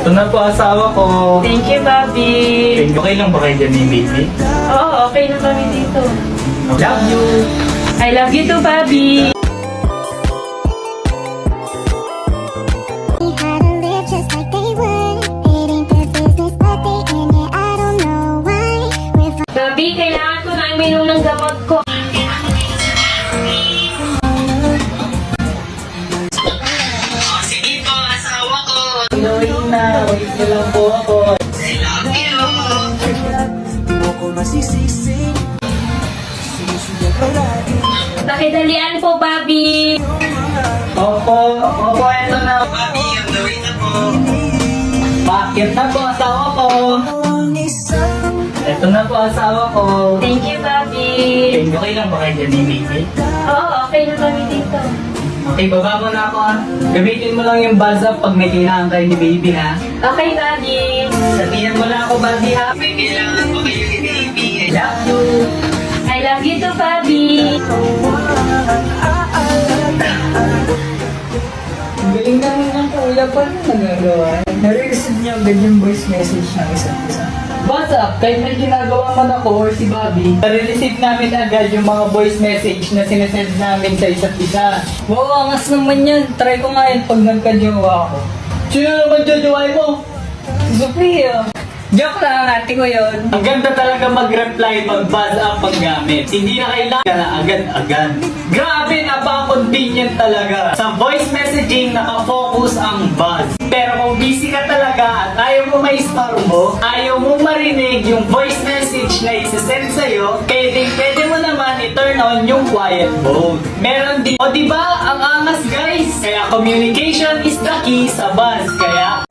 Ito na po asawa ko. Thank you, Bobby. Okay lang ba kayo dyan ni baby? Oo, okay na kami dito. Love you. I love you too, Bobby. How to live just like they would. It ain't their business, but they in it. I don't know why. Bobby, kailangan ko na uminom ng gamot ko. Inuwi na. Wait na lang po ako. Pakidalian po, Bobby. Opo, eto na. Bakit na po asawa ko? Eto na po asawa ko. Thank you, Bobby. Okay lang ba kayo dyan ni baby? Oo, okay na kami dito. Okay, baba mo na ako ha. Gamitin mo lang yung buzz up pag may kailangan kayo ni baby ha. Okay, Bobby. Sabihan mo lang ako, Bobby ha. May kailangan ko kayo ni baby. I love you. I love you too, Bobby. Ang galing naman ng kuya pa rin nagagawa. Nare-receive niya agad yung voice message ng isa't isa. WhatsApp, kahit may ginagawa man ako or si Bobby, nare-receive namin agad yung mga voice message na sinesend namin sa isa't isa. Wow, angas naman yan. Try ko nga yan pag nagka-jowa ako. Sino naman jojoy mo? Sophia! Joke lang, ate ko yun. Ang ganda talaga mag-reply pag buzz up pag gamit. Hindi na kailangan na agad-agad. Grabe, napaka-convenient talaga. Sa voice messaging, nakafocus ang buzz. Pero kung busy ka talaga at ayaw mo ma-istorbo, ayaw mo marinig yung voice message na isasend sa'yo, pwede mo naman i-turn on yung quiet mode. Meron din. O diba, ang angas guys? Kaya communication is the key sa buzz. Kaya